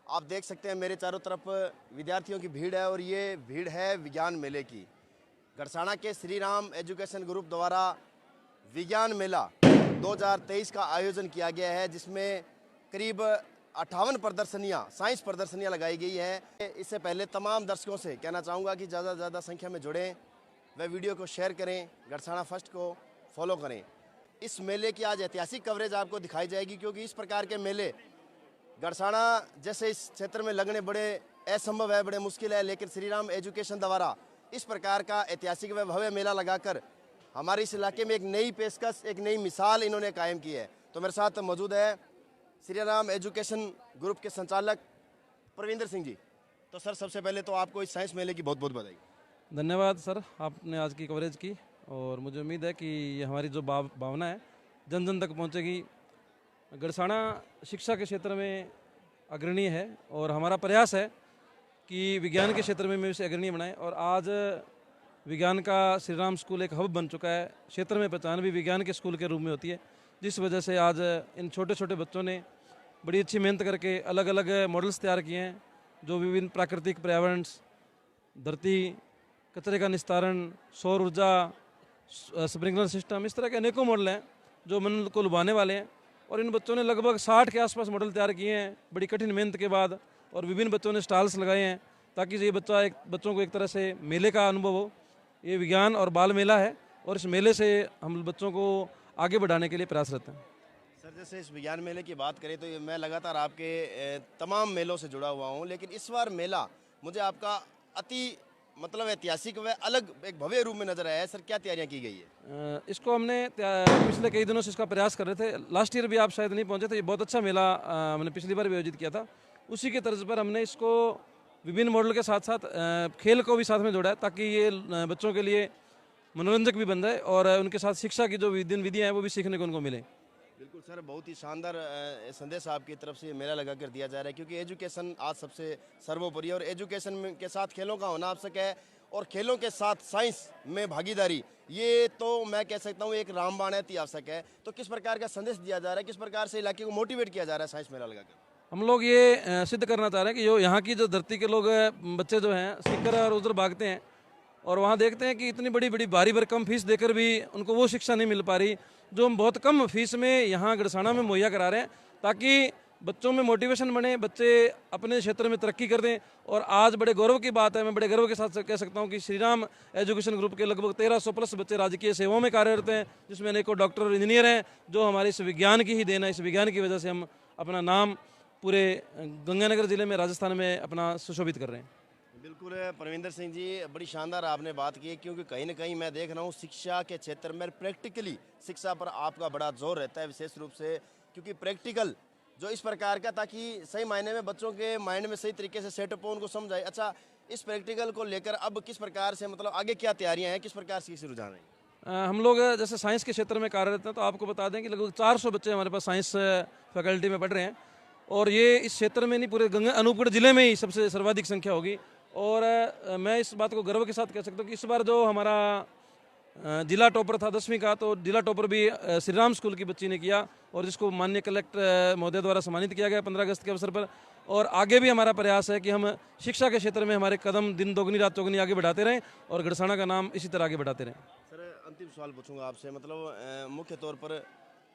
आप देख सकते हैं मेरे चारों तरफ विद्यार्थियों की भीड़ है और ये भीड़ है विज्ञान मेले की। गड़साना के श्री राम एजुकेशन ग्रुप द्वारा विज्ञान मेला 2023 का आयोजन किया गया है, जिसमें करीब 58 प्रदर्शनियाँ, साइंस प्रदर्शनियाँ लगाई गई हैं। इससे पहले तमाम दर्शकों से कहना चाहूँगा कि ज़्यादा से ज़्यादा संख्या में जुड़ें, वह वीडियो को शेयर करें, गड़साना फर्स्ट को फॉलो करें। इस मेले की आज ऐतिहासिक कवरेज आपको दिखाई जाएगी, क्योंकि इस प्रकार के मेले गड़साना जैसे इस क्षेत्र में लगने बड़े असंभव है, बड़े मुश्किल है, लेकिन श्री राम एजुकेशन द्वारा इस प्रकार का ऐतिहासिक व भव्य मेला लगाकर हमारे इस इलाके में एक नई पेशकश, एक नई मिसाल इन्होंने कायम की है। तो मेरे साथ मौजूद है श्री राम एजुकेशन ग्रुप के संचालक प्रविंदर सिंह जी। तो सर, सबसे पहले तो आपको इस साइंस मेले की बहुत बहुत बधाई। धन्यवाद सर, आपने आज की कवरेज की और मुझे उम्मीद है कि ये हमारी जो भावना है जन जन तक पहुंचेगी। गड़साना शिक्षा के क्षेत्र में अग्रणी है और हमारा प्रयास है कि विज्ञान के क्षेत्र में इसे अग्रणी बनाएं। और आज विज्ञान का श्री राम स्कूल एक हब बन चुका है। क्षेत्र में पहचान भी विज्ञान के स्कूल के रूप में होती है, जिस वजह से आज इन छोटे छोटे बच्चों ने बड़ी अच्छी मेहनत करके अलग अलग मॉडल्स तैयार किए हैं, जो विभिन्न प्राकृतिक पर्यावरण, धरती, कचरे का निस्तारण, सौर ऊर्जा, स्प्रिंकलर सिस्टम, इस तरह के अनेकों मॉडल हैं जो मन को लुभाने वाले हैं। और इन बच्चों ने लगभग 60 के आसपास मॉडल तैयार किए हैं बड़ी कठिन मेहनत के बाद। और विभिन्न बच्चों ने स्टॉल्स लगाए हैं ताकि ये बच्चों को एक तरह से मेले का अनुभव हो। ये विज्ञान और बाल मेला है और इस मेले से हम बच्चों को आगे बढ़ाने के लिए प्रयासरत हैं। सर, जैसे इस विज्ञान मेले की बात करें तो ये मैं लगातार आपके तमाम मेलों से जुड़ा हुआ हूँ, लेकिन इस बार मेला मुझे आपका अति ऐतिहासिक व अलग एक भव्य रूप में नजर आया है। सर, क्या तैयारियां की गई है? इसको हमने पिछले कई दिनों से इसका प्रयास कर रहे थे। लास्ट ईयर भी आप शायद नहीं पहुंचे थे। ये बहुत अच्छा मेला हमने पिछली बार भी आयोजित किया था। उसी के तर्ज पर हमने इसको विभिन्न मॉडल के साथ साथ खेल को भी साथ में जोड़ा है, ताकि ये बच्चों के लिए मनोरंजक भी बन जाए और उनके साथ शिक्षा की जो विधियाँ हैं वो भी सीखने को उनको मिले। बिल्कुल सर, बहुत ही शानदार संदेश आपकी तरफ से मेला लगा कर दिया जा रहा है, क्योंकि एजुकेशन आज सबसे सर्वोपरि है और एजुकेशन के साथ खेलों का होना आवश्यक है और खेलों के साथ साइंस में भागीदारी, ये तो मैं कह सकता हूँ एक रामबाण अति आवश्यक है। तो किस प्रकार का संदेश दिया जा रहा है, किस प्रकार से इलाके को मोटिवेट किया जा रहा है साइंस मेला लगाकर? हम लोग ये सिद्ध करना चाह रहे हैं कि जो यहाँ की जो धरती के लोग बच्चे जो हैं सीखकर और उधर भागते हैं और वहाँ देखते हैं कि इतनी बड़ी बड़ी भारी भरकम फीस देकर भी उनको वो शिक्षा नहीं मिल पा रही जो हम बहुत कम फीस में यहाँ गड़साना में मुहैया करा रहे हैं, ताकि बच्चों में मोटिवेशन बने, बच्चे अपने क्षेत्र में तरक्की कर दें। और आज बड़े गौरव की बात है, मैं बड़े गर्व के साथ कह सकता हूँ कि श्री राम एजुकेशन ग्रुप के लगभग 1300 प्लस बच्चे राजकीय सेवाओं में कार्यरत हैं, जिसमें अनेकों डॉक्टर और इंजीनियर हैं, जो हमारे इस विज्ञान की ही देन है। इस विज्ञान की वजह से हम अपना नाम पूरे गंगानगर जिले में, राजस्थान में अपना सुशोभित कर रहे हैं। बिल्कुल प्रविंदर सिंह जी, बड़ी शानदार आपने बात की है, क्योंकि कहीं ना कहीं मैं देख रहा हूँ शिक्षा के क्षेत्र में प्रैक्टिकली शिक्षा पर आपका बड़ा जोर रहता है, विशेष रूप से क्योंकि प्रैक्टिकल जो इस प्रकार का, ताकि सही मायने में बच्चों के माइंड में सही तरीके से सेटअप हो, उनको समझाए। अच्छा, इस प्रैक्टिकल को लेकर अब किस प्रकार से आगे क्या तैयारियाँ हैं, किस प्रकार से रुझान है? हम लोग जैसे साइंस के क्षेत्र में कार्यरत हैं, तो आपको बता दें कि लगभग 400 बच्चे हमारे पास साइंस फैकल्टी में पढ़ रहे हैं और ये इस क्षेत्र में नहीं, पूरे अनूपगढ़ जिले में ही सबसे सर्वाधिक संख्या होगी। और मैं इस बात को गर्व के साथ कह सकता हूँ कि इस बार जो हमारा जिला टॉपर था 10वीं का, तो जिला टॉपर भी श्री राम स्कूल की बच्ची ने किया और जिसको माननीय कलेक्टर महोदय द्वारा सम्मानित किया गया 15 अगस्त के अवसर पर। और आगे भी हमारा प्रयास है कि हम शिक्षा के क्षेत्र में हमारे कदम दिन दोगुनी रात चौगुनी आगे बढ़ाते रहें और गड़साना का नाम इसी तरह आगे बढ़ाते रहें। सर, अंतिम सवाल पूछूंगा आपसे, मुख्य तौर पर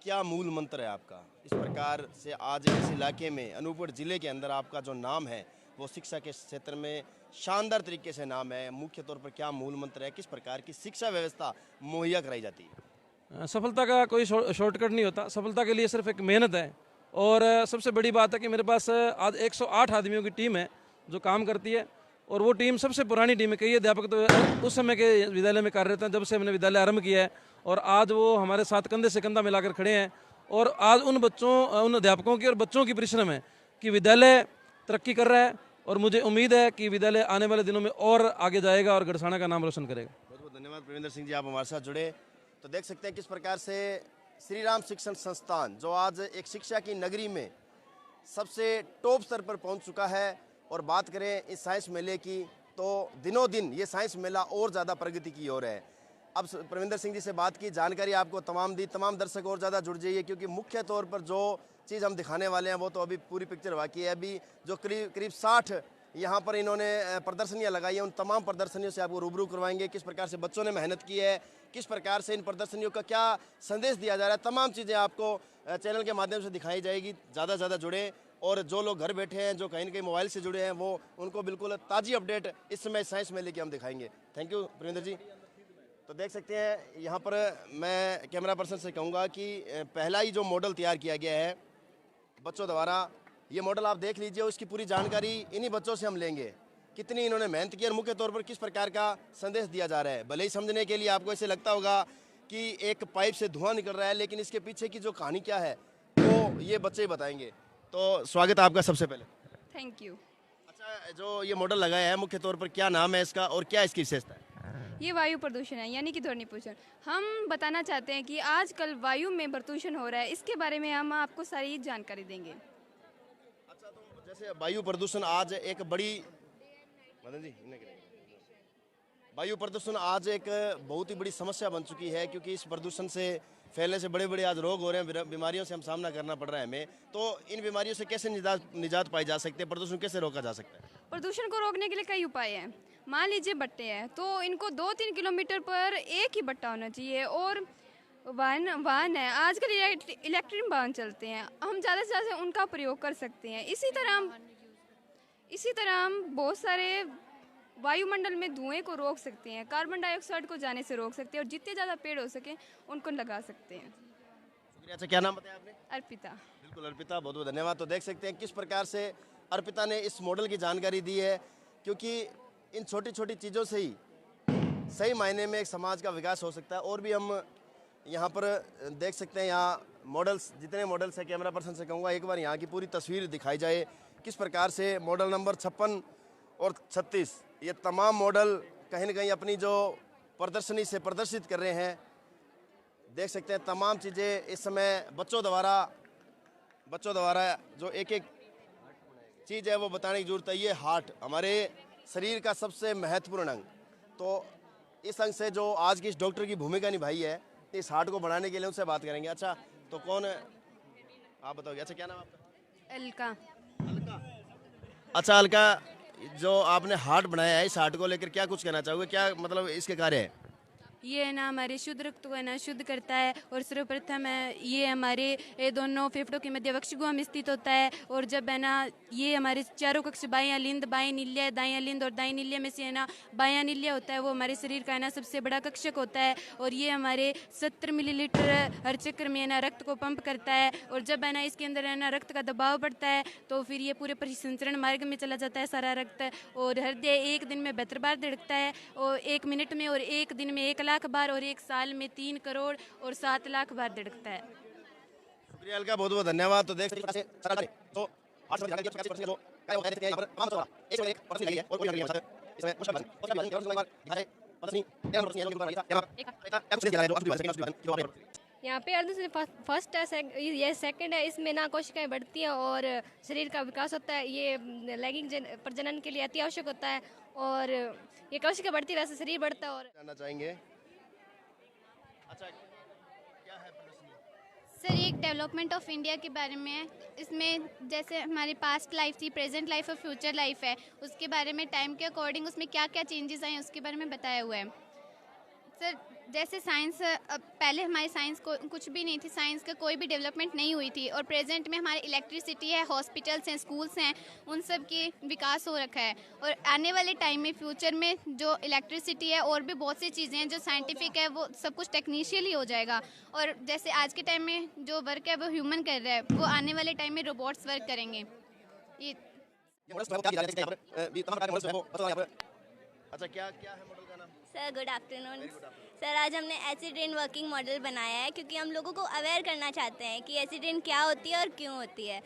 क्या मूल मंत्र है आपका? इस प्रकार से आज इस इलाके में अनूपगढ़ जिले के अंदर आपका जो नाम है वो शिक्षा के क्षेत्र में शानदार तरीके से नाम है, मुख्य तौर पर क्या मूल मंत्र है, किस प्रकार की शिक्षा व्यवस्था मुहैया कराई जाती है? सफलता का कोई शॉर्टकट नहीं होता, सफलता के लिए सिर्फ एक मेहनत है। और सबसे बड़ी बात है कि मेरे पास आज 108 आदमियों की टीम है जो काम करती है और वो टीम सबसे पुरानी टीम है। कई अध्यापक तो उस समय के विद्यालय में कार्यरत हैं, जब से हमने विद्यालय आरंभ किया है, और आज वो हमारे साथ कंधे से कंधा मिलाकर खड़े हैं। और आज उन अध्यापकों की और बच्चों की परिश्रम है कि विद्यालय तरक्की कर रहा है और मुझे उम्मीद है कि विद्यालय आने वाले दिनों में और आगे जाएगा और गड़साना का नाम रोशन करेगा। बहुत बहुत धन्यवाद प्रविंदर सिंह जी, आप हमारे साथ जुड़े। तो देख सकते हैं किस प्रकार से श्री राम शिक्षण संस्थान, जो आज एक शिक्षा की नगरी में सबसे टॉप स्तर पर पहुंच चुका है। और बात करें इस साइंस मेले की, तो दिनों दिन ये साइंस मेला और ज़्यादा प्रगति की ओर है। अब परविंदर सिंह जी से बात की, जानकारी आपको तमाम दी। तमाम दर्शक और ज़्यादा जुड़ जाइए, क्योंकि मुख्य तौर पर जो चीज़ हम दिखाने वाले हैं वो तो अभी पूरी पिक्चर बाकी है। अभी जो करीब 60 यहाँ पर इन्होंने प्रदर्शनियाँ लगाई हैं, उन तमाम प्रदर्शनियों से आपको रूबरू करवाएंगे। किस प्रकार से बच्चों ने मेहनत की है, किस प्रकार से इन प्रदर्शनियों का क्या संदेश दिया जा रहा है, तमाम चीज़ें आपको चैनल के माध्यम से दिखाई जाएगी। ज़्यादा से ज़्यादा जुड़े, और जो लोग घर बैठे हैं, जो कहीं ना कहीं मोबाइल से जुड़े हैं, वो उनको बिल्कुल ताज़ी अपडेट इस समय साइंस मेले की हम दिखाएंगे। थैंक यू परविंदर जी। तो देख सकते हैं यहाँ पर मैं कैमरा पर्सन से कहूँगा कि पहला ही जो मॉडल तैयार किया गया है बच्चों द्वारा, ये मॉडल आप देख लीजिए। उसकी पूरी जानकारी इन्हीं बच्चों से हम लेंगे, कितनी इन्होंने मेहनत की और मुख्य तौर पर किस प्रकार का संदेश दिया जा रहा है। भले ही समझने के लिए आपको ऐसे लगता होगा कि एक पाइप से धुआं निकल रहा है, लेकिन इसके पीछे की जो कहानी क्या है वो ये बच्चे ही बताएंगे। तो स्वागत है आपका सबसे पहले। Thank you. अच्छा, जो ये मॉडल लगाया है मुख्य तौर पर क्या नाम है इसका और क्या इसकी विशेषता है? ये वायु प्रदूषण है, यानी कि ध्वनि प्रदूषण। हम बताना चाहते हैं कि आजकल वायु में प्रदूषण हो रहा है, इसके बारे में हम आपको सारी जानकारी देंगे। अच्छा, तो जैसे वायु प्रदूषण आज एक बड़ी वायु प्रदूषण आज एक बहुत ही बड़ी समस्या बन चुकी है, क्योंकि इस प्रदूषण से फैलने से बड़े बड़े आज रोग हो रहे हैं, बीमारियों से हम सामना करना पड़ रहा है हमें। तो इन बीमारियों से कैसे निजात पाई जा सकती है, प्रदूषण कैसे रोका जा सकता है? प्रदूषण को रोकने के लिए कई उपाय हैं। मान लीजिए भट्टे हैं, तो इनको 2-3 किलोमीटर पर एक ही भट्टा होना चाहिए। और वाहन है, आजकल इलेक्ट्रिक वाहन चलते हैं, हम ज़्यादा से ज़्यादा उनका प्रयोग कर सकते हैं। इसी तरह हम बहुत सारे वायुमंडल में धुएं को रोक सकते हैं, कार्बन डाइऑक्साइड को जाने से रोक सकते हैं, और जितने ज़्यादा पेड़ हो सके उनको लगा सकते हैं। अच्छा, क्या नाम बताया आपने? अर्पिता। बिल्कुल अर्पिता, बहुत बहुत धन्यवाद। तो देख सकते हैं किस प्रकार से अर्पिता ने इस मॉडल की जानकारी दी है, क्योंकि इन छोटी छोटी चीज़ों से ही सही मायने में एक समाज का विकास हो सकता है। और भी हम यहाँ पर देख सकते हैं, यहाँ मॉडल्स, जितने मॉडल्स हैं, कैमरा पर्सन से कहूँगा एक बार यहाँ की पूरी तस्वीर दिखाई जाए। किस प्रकार से मॉडल नंबर 56 और 36 ये तमाम मॉडल कहीं ना कहीं अपनी जो प्रदर्शनी से प्रदर्शित कर रहे हैं। देख सकते हैं तमाम चीज़ें इस समय बच्चों द्वारा जो एक एक चीज़ है वो बताने की जरूरत है। ये हार्ट, हमारे शरीर का सबसे महत्वपूर्ण अंग, तो इस अंग से जो आज की इस डॉक्टर की भूमिका निभाई है, इस हार्ट को बढ़ाने के लिए उनसे बात करेंगे। अच्छा, तो कौन है आप बताओगे? अच्छा, क्या नाम आपका? अलका। अलका। अच्छा अलका, जो आपने हार्ट बनाया है, इस हार्ट को लेकर क्या कुछ कहना चाहोगे? क्या मतलब इसके कार्य है? ये है ना हमारे शुद्ध रक्त को है ना शुद्ध करता है। और सर्वप्रथम है ये हमारे दोनों फेफड़ों के मध्य वक्षगुहा में स्थित होता है। और जब है ना ये हमारे चारों कक्ष बायां लिंद, बाएं नील्य, दायां लिंद और दाएं नील्य में से है ना बायां नील्य होता है, वो हमारे शरीर का है ना सबसे बड़ा कक्षक होता है। और ये हमारे 70 मिलीलीटर हर चक्कर में है ना रक्त को पंप करता है। और जब है ना इसके अंदर है ना रक्त का दबाव बढ़ता है, तो फिर ये पूरे परिसंचरण मार्ग में चला जाता है सारा रक्त। और हृदय एक दिन में 72 बार धड़कता है, और 1 मिनट में, और एक दिन में 1 लाख बार, और 1 साल में 3 करोड़ और 7 लाख बार धड़कता है। शुक्रिया अलका, बहुत बहुत धन्यवाद। तो देख सकते हैं यहाँ पे अर्ध फर्स्ट है, ये सेकंड है। इसमें ना कोशिकाएं बढ़ती हैं और शरीर का विकास होता है। ये लैंगिक प्रजनन के लिए अति आवश्यक होता है, और ये कोशिका बढ़ती है, वैसे शरीर बढ़ता है। और जानना चाहेंगे, अच्छा क्या है प्रदर्शनी? सर, ये एक डेवलपमेंट ऑफ इंडिया के बारे में है। इसमें जैसे हमारी पास्ट लाइफ थी, प्रेजेंट लाइफ और फ्यूचर लाइफ है, उसके बारे में टाइम के अकॉर्डिंग उसमें क्या क्या चेंजेस आए उसके बारे में बताया हुआ है। सर, जैसे साइंस, पहले हमारी साइंस को कुछ भी नहीं थी, साइंस का कोई भी डेवलपमेंट नहीं हुई थी। और प्रेजेंट में हमारे इलेक्ट्रिसिटी है, हॉस्पिटल्स हैं, स्कूल्स हैं, उन सब की विकास हो रखा है। और आने वाले टाइम में फ्यूचर में जो इलेक्ट्रिसिटी है और भी बहुत सी चीज़ें हैं जो साइंटिफिक है, वो सब कुछ टेक्नीशियल ही हो जाएगा। और जैसे आज के टाइम में जो वर्क है वो ह्यूमन कर रहा है, वो आने वाले टाइम में रोबोट्स वर्क करेंगे। ये अच्छा, क्या क्या है मॉडल का नाम? Sir good afternoon. सर, आज हमने एसिड रेन वर्किंग मॉडल बनाया है, क्योंकि हम लोगों को अवेयर करना चाहते हैं कि एसिड रेन क्या होती है और क्यों होती है।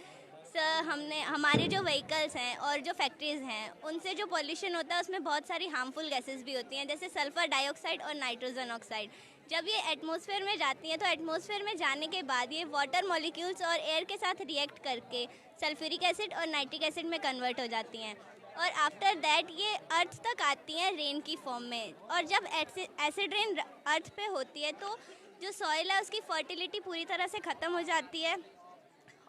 सर, हमने हमारे जो व्हीकल्स हैं और जो फैक्ट्रीज़ हैं, उनसे जो पॉल्यूशन होता है उसमें बहुत सारी हार्मफुल गैसेस भी होती हैं, जैसे सल्फर डाइऑक्साइड और नाइट्रोजन ऑक्साइड। जब ये एटमॉस्फेयर में जाती हैं, तो एटमॉस्फेयर में जाने के बाद ये वाटर मॉलिक्यूल्स और एयर के साथ रिएक्ट करके सल्फ्यूरिक एसिड और नाइट्रिक एसिड में कन्वर्ट हो जाती हैं। और आफ्टर दैट ये अर्थ तक आती हैं रेन की फॉर्म में। और जब एसिड रेन अर्थ पे होती है तो जो सॉइल है उसकी फर्टिलिटी पूरी तरह से ख़त्म हो जाती है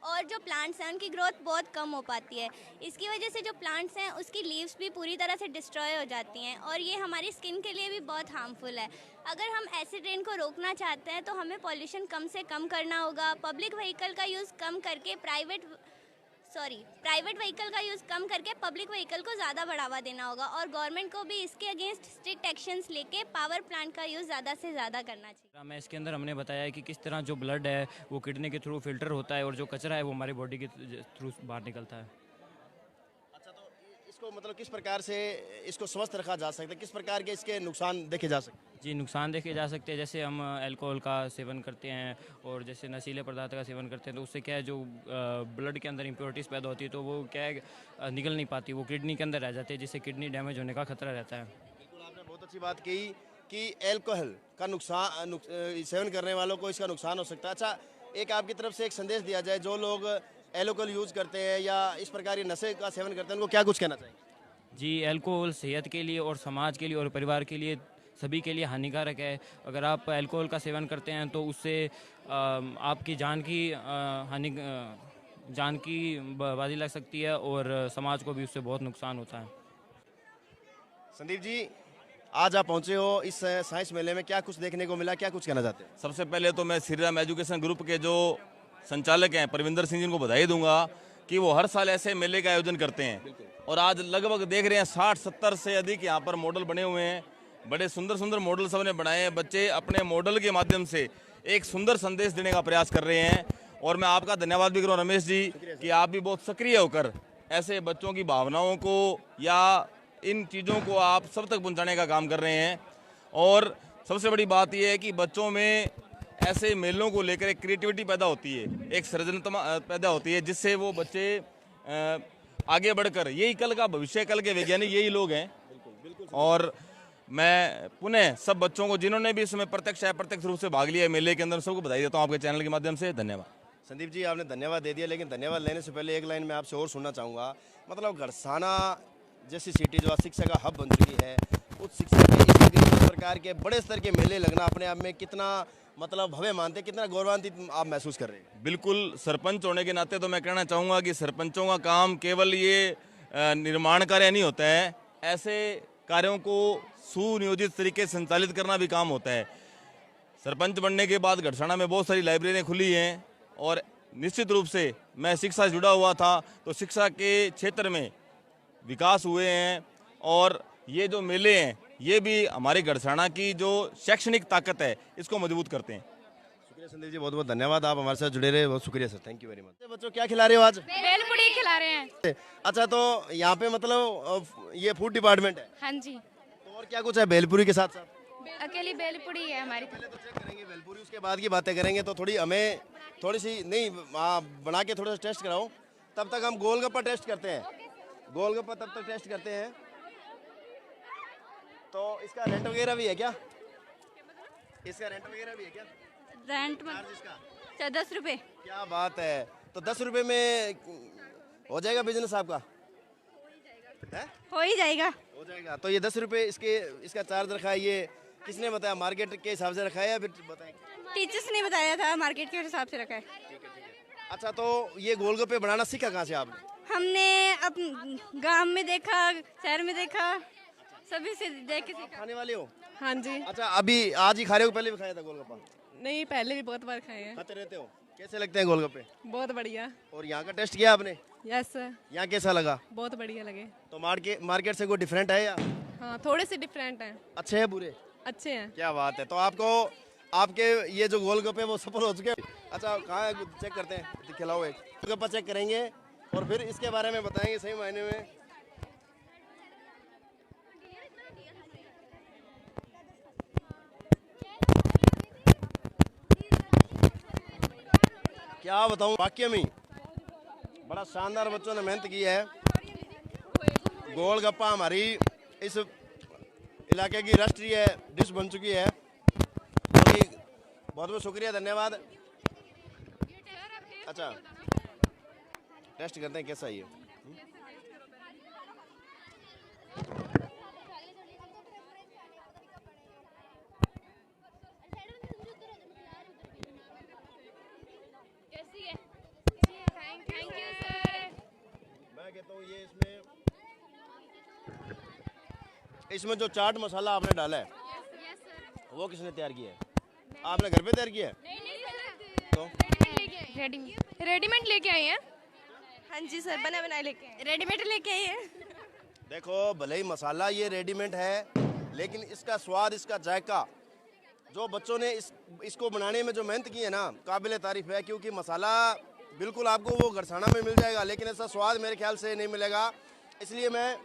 और जो प्लांट्स हैं उनकी ग्रोथ बहुत कम हो पाती है। इसकी वजह से जो प्लांट्स हैं उसकी लीव्स भी पूरी तरह से डिस्ट्रॉय हो जाती हैं और ये हमारी स्किन के लिए भी बहुत हार्मफुल है। अगर हम एसिड रेन को रोकना चाहते हैं तो हमें पॉल्यूशन कम से कम करना होगा, पब्लिक व्हीकल का यूज़ कम करके प्राइवेट व्हीकल का यूज़ कम करके पब्लिक व्हीकल को ज़्यादा बढ़ावा देना होगा और गवर्नमेंट को भी इसके अगेंस्ट स्ट्रिक्ट एक्शंस लेके पावर प्लांट का यूज़ ज़्यादा से ज़्यादा करना चाहिए। मैं इसके अंदर हमने बताया है कि किस तरह जो ब्लड है वो किडनी के थ्रू फिल्टर होता है और जो कचरा है वो हमारी बॉडी के थ्रू बाहर निकलता है। अच्छा, तो इसको मतलब किस प्रकार से इसको स्वस्थ रखा जा सकता है, किस प्रकार के इसके नुकसान देखे जा सकते हैं? जी, नुकसान देखे जा सकते हैं। जैसे हम अल्कोहल का सेवन करते हैं और जैसे नशीले पदार्थ का सेवन करते हैं तो उससे क्या है जो ब्लड के अंदर इम्प्योरिटीज़ पैदा होती है तो वो क्या है निकल नहीं पाती, वो किडनी के अंदर रह जाती है जिससे किडनी डैमेज होने का खतरा रहता है। बिल्कुल, आपने बहुत अच्छी बात कही कि अल्कोहल का सेवन करने वालों को इसका नुकसान हो सकता है। अच्छा, एक आपकी तरफ से एक संदेश दिया जाए, जो लोग अल्कोहल यूज़ करते हैं या इस प्रकार के नशे का सेवन करते हैं उनको क्या कुछ कहना चाहिए? जी, अल्कोहल सेहत के लिए और समाज के लिए और परिवार के लिए सभी के लिए हानिकारक है। अगर आप अल्कोहल का सेवन करते हैं तो उससे आपकी जान की बाजी लग सकती है और समाज को भी उससे बहुत नुकसान होता है। संदीप जी, आज आप पहुंचे हो इस साइंस मेले में, क्या कुछ देखने को मिला, क्या कुछ कहना चाहते हैं? सबसे पहले तो मैं श्री राम एजुकेशन ग्रुप के जो संचालक हैं परविंदर सिंह जी को बधाई दूंगा कि वो हर साल ऐसे मेले का आयोजन करते हैं और आज लगभग देख रहे हैं 60-70 से अधिक यहाँ पर मॉडल बने हुए हैं। बड़े सुंदर सुंदर मॉडल सबने बनाए हैं। बच्चे अपने मॉडल के माध्यम से एक सुंदर संदेश देने का प्रयास कर रहे हैं और मैं आपका धन्यवाद भी करूँ रमेश जी कि आप भी बहुत सक्रिय होकर ऐसे बच्चों की भावनाओं को या इन चीज़ों को आप सब तक पहुँचाने का काम कर रहे हैं। और सबसे बड़ी बात यह है कि बच्चों में ऐसे मेलों को लेकर एक क्रिएटिविटी पैदा होती है, एक सृजनता पैदा होती है जिससे वो बच्चे आगे बढ़कर, यही कल का भविष्य, कल के वैज्ञानिक यही लोग हैं। और मैं पुनः सब बच्चों को जिन्होंने भी इसमें प्रत्यक्ष या अप्रत्यक्ष रूप से भाग लिया मेले के अंदर, सबको बधाई देता हूँ आपके चैनल के माध्यम से। धन्यवाद। संदीप जी, आपने धन्यवाद दे दिया, लेकिन धन्यवाद लेने से पहले एक लाइन मैं आपसे और सुनना चाहूँगा। मतलब घरसाना जैसी सिटी जो शिक्षा का हब बन चुकी है, उस शिक्षा के इस प्रकार के बड़े स्तर के मेले लगना अपने आप में कितना मतलब भव्य मानते, कितना गौरवान्वित आप महसूस कर रहे हैं? बिल्कुल, सरपंच होने के नाते तो मैं कहना चाहूँगा कि सरपंचों का काम केवल ये निर्माण कार्य नहीं होता है, ऐसे कार्यों को सुनियोजित तरीके से संचालित करना भी काम होता है। सरपंच बनने के बाद घड़साना में बहुत सारी लाइब्रेरियाँ खुली हैं और निश्चित रूप से मैं शिक्षा से जुड़ा हुआ था तो शिक्षा के क्षेत्र में विकास हुए हैं और ये जो मेले हैं ये भी हमारे घड़साना की जो शैक्षणिक ताकत है इसको मजबूत करते हैं। शुक्रिया संदीप जी, बहुत बहुत धन्यवाद, आप हमारे साथ जुड़े रहे, बहुत शुक्रिया sir, thank you very much. बच्चों, क्या खिला रहे हो आज? भेलपुड़ी खिला रहे हैं। अच्छा, तो यहाँ पे मतलब ये फूड डिपार्टमेंट है? हाँ जी। तो और क्या कुछ है भेलपुरी के साथ साथ? अकेली भेलपुड़ी है हमारी। पहले तो चेक करेंगे भेलपुरी, उसके बाद की बातें करेंगे। तो थोड़ी हमें थोड़ी सी नहीं बना के थोड़ा सा टेस्ट कराओ, तब तक हम गोलगप्पा टेस्ट करते हैं। गोलगप्पा तब तक टेस्ट करते हैं। तो इसका रेंट वगैरह भी है क्या? इसका रेंट वगैरह भी है क्या? रेंट चार्ज इसका? 10 रुपये। क्या बात है, तो 10 रुपये में हो जाएगा बिजनेस आपका? हो ही जाएगा। हो जाएगा। तो ये 10 रुपये इसका चार्ज रखा है, ये किसने बताया? मार्केट के हिसाब से रखा है या फिर बताएं? टीचर्स ने बताया था, मार्केट के हिसाब से रखा है। अच्छा, तो ये गोलगप्पे बनाना सीखा कहाँ से आपने? हमने अब गांव में देखा, शहर में देखा, सभी से देख के सीखा। खाने वाले हो? हाँ जी। अच्छा, अभी आज ही खा रहे हो, पहले भी खाया था गोलगप्पा? नहीं, पहले भी बहुत बार खाए हैं। खाते रहते हो? कैसे लगते हैं गोलगप्पे? बहुत बढ़िया। और यहाँ का टेस्ट किया आपने? Yes sir. यहाँ कैसा लगा? बहुत बढ़िया लगे। तो मार्केट से कोई डिफरेंट है या? हाँ, थोड़े से डिफरेंट हैं। अच्छे हैं बुरे? अच्छे हैं। क्या बात है, तो आपको आपके ये जो गोलगप्पे वो सफल हो चुके हैं। अच्छा, कहाँ चेक करते हैं, खिलाओ एक गोलगप्पा चेक करेंगे और फिर इसके बारे में बताएंगे सही मायने में। क्या बताऊं, वाकई में बड़ा शानदार बच्चों ने मेहनत की है। गोलगप्पा हमारी इस इलाके की राष्ट्रीय डिश बन चुकी है। बहुत बहुत शुक्रिया, धन्यवाद। अच्छा, टेस्ट करते हैं कैसा है ये। हूँ ये इसमें जो चाट मसाला आपने डाला है वो किसने तैयार किया है? आपने घर पे तैयार किया है? तो रेडीमेड लेके आए हैं। हाँ जी सर, बना बनाए लेके आए, रेडीमेड लेके आए हैं। देखो भले ही मसाला ये रेडीमेड है, लेकिन इसका स्वाद, इसका जायका, जो बच्चों ने इसको बनाने में जो मेहनत की है ना, काबिल तारीफ है। क्योंकि मसाला बिल्कुल आपको वो गड़साना में मिल जाएगा, लेकिन ऐसा स्वाद मेरे ख्याल से नहीं मिलेगा। इसलिए मैं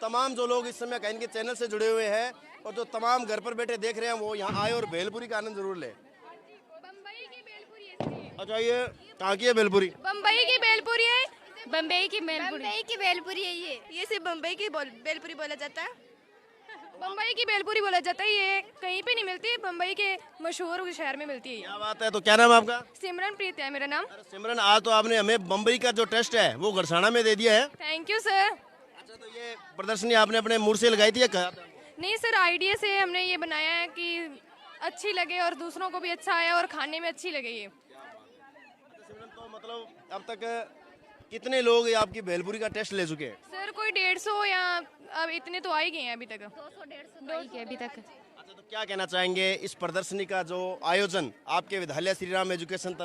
तमाम जो लोग इस समय कहीं के चैनल से जुड़े हुए हैं और जो तमाम घर पर बैठे देख रहे हैं, वो यहाँ आए और भेलपुरी का आनंद जरूर ले। अच्छा, ये कहाँ की है भेलपुरी? बम्बई की भेलपुरी है। बम्बई की भेलपुरी है ये सिर्फ बम्बई की भेलपुरी बोला जाता है। बम्बई की भेलपुरी बोला जाता है, ये कहीं पे नहीं मिलती, बम्बई के मशहूर शहर में मिलती है। क्या बात है। तो क्या नाम है आपका? सिमरन प्रीत है मेरा नाम। सिमरन, आज तो आपने हमें बम्बई का जो टेस्ट है वो गड़साना में दे दिया है। Thank you sir. अच्छा, तो ये प्रदर्शनी आपने अपने मूड से लगाई थी या कहा था? नहीं सर, आइडिया से हमने ये बनाया है कि अच्छी लगे और दूसरों को भी अच्छा आए और खाने में अच्छी लगे ये। तो मतलब अब तक कितने लोग ये आपकी भेलपुरी का टेस्ट ले चुके हैं? सर कोई 150 या अब इतने तो आ ही गए हैं अभी तक। 200-150 अभी तक। अच्छा, तो क्या कहना चाहेंगे इस प्रदर्शनी का जो आयोजन आपके विद्यालय श्री राम एजुकेशन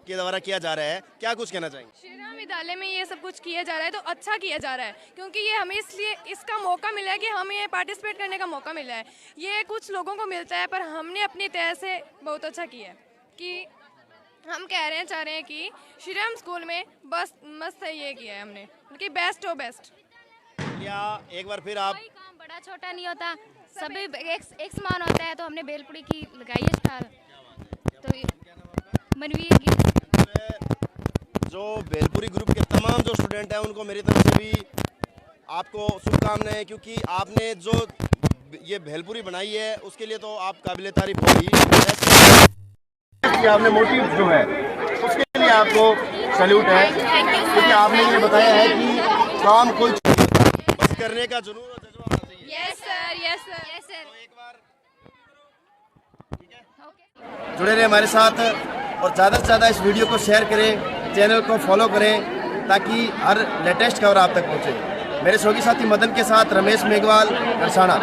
के द्वारा किया जा रहा है, क्या कुछ कहना चाहेंगे? श्री राम विद्यालय में ये सब कुछ किया जा रहा है तो अच्छा किया जा रहा है, क्योंकि ये हमें इसलिए इसका मौका मिला है कि हमें ये पार्टिसिपेट करने का मौका मिला है। ये कुछ लोगों को मिलता है, पर हमने अपनी तरह से बहुत अच्छा किया है कि हम चाह रहे हैं कि श्री राम स्कूल में बस मस्त है, ये किया है हमने कि बेस्ट हो बेस्ट। या एक बार फिर आप, कोई काम बड़ा छोटा नहीं होता, सभी एक समान होता है। तो हमने भेलपुरी की लगाई है स्टाल। तो मनवीर की जो भेलपुरी ग्रुप के तमाम जो स्टूडेंट हैं उनको मेरी तरफ से भी आपको शुभकामनाएं, क्योंकि आपने जो ये भेलपुरी बनाई है उसके लिए तो आप काबिल तारीफ होगी। आपने मोटिव जो है उसके लिए आपको सैल्यूट है, क्योंकि आपने ये बताया है कि काम कोई बस करने का जुनून और जज्बा होना चाहिए। Yes sir, yes sir, yes sir. तो एक बार जुड़े रहे हमारे साथ और ज़्यादा से ज़्यादा इस वीडियो को शेयर करें, चैनल को फॉलो करें, ताकि हर लेटेस्ट खबर आप तक पहुँचे। मेरे सहयोगी साथी मदन के साथ रमेश मेघवाल, गड़साना।